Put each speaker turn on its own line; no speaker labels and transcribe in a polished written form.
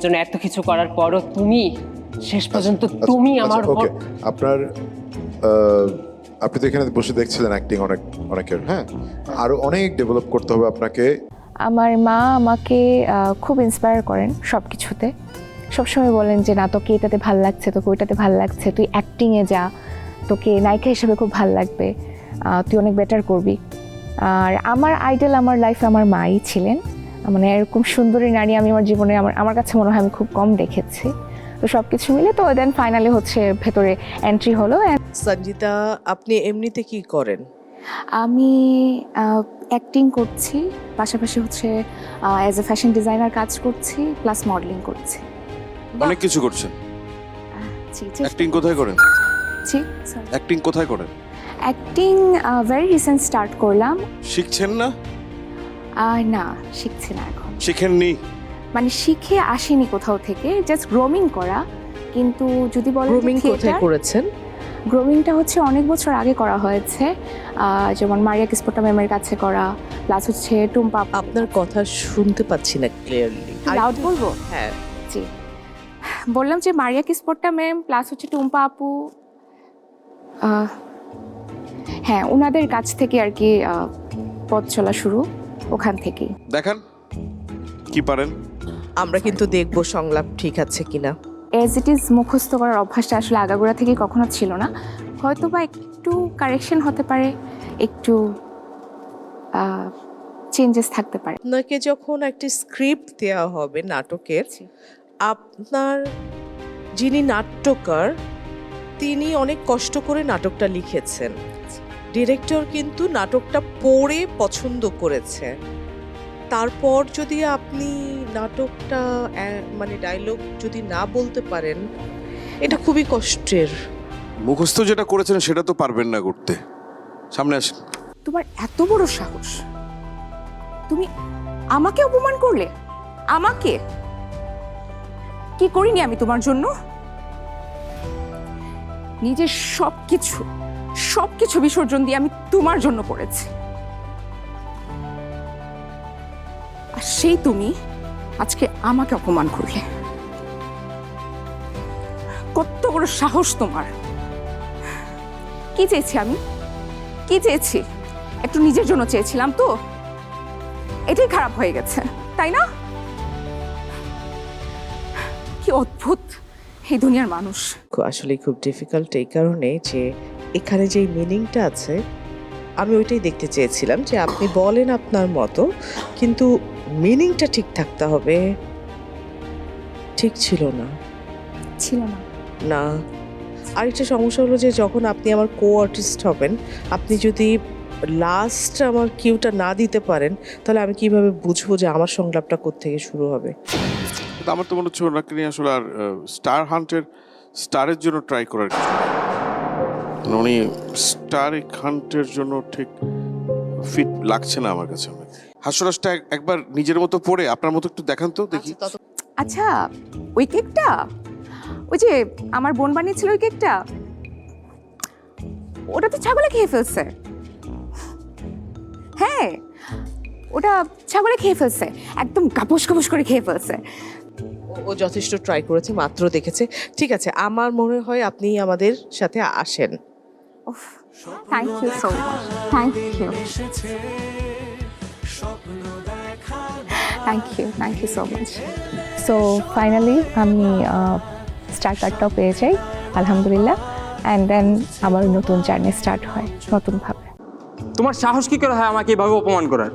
জন্য এত কিছু করার পরও তুমি শেষ পর্যন্ত তুমি আমার
ওকে আপনার আপনি তো এখানে বসে দেখছিলেন অ্যাক্টিং অনেকের, হ্যাঁ, আরো অনেক ডেভেলপ করতে হবে আপনাকে।
আমার মা আমাকে খুব ইন্সপায়ার করেন সব কিছুতে। সবসময় বলেন যে না, তোকে এটাতে ভাল লাগছে, তোকে ওইটাতে ভাল লাগছে, তুই অ্যাক্টিংয়ে যা, তোকে নায়িকা হিসেবে খুব ভাল লাগবে, তুই অনেক বেটার করবি। আর আমার আইডল আমার লাইফে আমার মাই ছিলেন। মানে এরকম সুন্দরী নারী আমি আমার জীবনে আমার কাছে মনে হয় আমি খুব কম দেখেছি। তো সব কিছু মিলে তো দেন ফাইনালি হচ্ছে ভেতরে এন্ট্রি হলো।
সঞ্জিতা, আপনি এমনিতে কি করেন?
আমি অ্যাক্টিং করছি, পাশাপাশি হচ্ছে অ্যাজ এ ফ্যাশন ডিজাইনার কাজ করছি, প্লাস মডেলিং করছি।
অনেক কিছু করছেন।
জি
অ্যাক্টিং কোথায় করেন?
জি
অ্যাক্টিং কোথায় করেন?
অ্যাক্টিং ভেরি রিসেন্ট স্টার্ট করলাম।
শিখছেন না?
না, শিখছি না এখন।
শিখেননি?
মানে শিখে আসিনি কোথাও থেকে, জাস্ট গ্রোমিং করা। কিন্তু যদি বলেন
গ্রুমিং কোথায় করেছেন?
গ্রোমিংটা হচ্ছে অনেক বছর আগে করা হয়েছে, যেমন মারিয়া কিসপোর্টা ম্যামের কাছে করা, প্লাস হচ্ছে টুম্পা।
আপনার কথা শুনতে পাচ্ছি না ক্লিয়ারলি।
লাউড বলবো?
হ্যাঁ,
জি, বললাম যে মারিয়া কিসপোর্টা ম্যাম প্লাস হচ্ছে টুম্পা আপু, হ্যাঁ ওনাদের কাছ থেকে আর কি পথ চলা শুরু, ওখান থেকেই।
দেখান কি পারেন।
আমরা কিন্তু দেখবো সংলাপ ঠিক আছে কিনা।
অ্যাজ ইট ইজ মুখস্থ করার অভ্যাসটা আসলে আগাগোড়া থেকে কখনো ছিল না। হয়তো বা একটু কারেকশন হতে পারে, একটু চেঞ্জেস থাকতে পারে।
আপনাকে যখন একটি স্ক্রিপ্ট দেওয়া হবে নাটকের, আপনার যিনি নাট্যকার তিনি অনেক কষ্ট করে নাটকটা লিখেছেন। ডিরেক্টর কিন্তু নাটকটা পড়ে পছন্দ করেছে। তারপর যদি আপনি নাটকটা মানে ডায়লগ যদি না বলতে পারেন, এটা খুবই কষ্টের।
মুখস্থ যেটা করেছেন সেটা তো পারবেন না করতে। সামনে আসেন।
তোমার এত বড় সাহস, তুমি আমাকে অপমান করলে? আমাকে কি করিনি আমি তোমার জন্য? নিজের সবকিছু বিসর্জন দিয়ে আমি তোমার জন্য করেছি, আর সেই তুমি আজকে আমাকে অপমান করলে। কত বড় সাহস তোমার! কি চেয়েছি আমি? কি চেয়েছি? একটু নিজের জন্য চেয়েছিলাম, তো এটাই খারাপ হয়ে গেছে, তাই না? কি অদ্ভুত এই দুনিয়ার মানুষ।
আসলে খুব ডিফিকাল্ট এই কারণে যে এখানে যে মিনিংটা আছে আমি ওইটাই দেখতে চেয়েছিলাম, যে আপনি বলেন আপনার মতো, কিন্তু মিনিংটা ঠিক থাকতে হবে। ঠিক ছিল না।
ছিল না।
না, আরেকটা সমস্যা হলো যে যখন আপনি আমার কো আর্টিস্ট হবেন, আপনি যদি লাস্ট আমার কিউটা না দিতে পারেন, তাহলে আমি কিভাবে বুঝবো যে আমার সংলাপটা কোত্থেকে শুরু হবে?
কিন্তু আমার তো মনে হচ্ছে ওনাকে নিয়ে আসলে আর স্টারের জন্য ট্রাই করার কিছু নেই। উনি হান্টের জন্য ঠিক ফিট লাগছে না আমার কাছে। হাস্যরসটা একবার নিজের মতো পড়ে আপনার মতো একটু দেখান তো দেখি।
আচ্ছা, ওই কেকটা, ওই যে আমার বোন বানিয়েছিল ওই কেকটা, ওটা তো ছাগলে খেয়ে ফেলছে। হ্যাঁ, ওটা ছাগলে খেয়ে ফেলছে, একদম গাপস গাপস করে খেয়ে ফেলছে।
ও যথেষ্ট ট্রাই করেছে, মাত্র দেখেছে। ঠিক আছে, আমার মনে হয় আপনি আমাদের সাথে আসেন।
Thank you so much, thank you so much. So finally আমি স্টার কার্ডটাও পেয়ে যাই, আলহামদুলিল্লাহ। অ্যান্ড দেন আমার নতুন জার্নি স্টার্ট হয় নতুনভাবে।
তোমার সাহস কি করে হয় আমাকে এভাবে অপমান করার?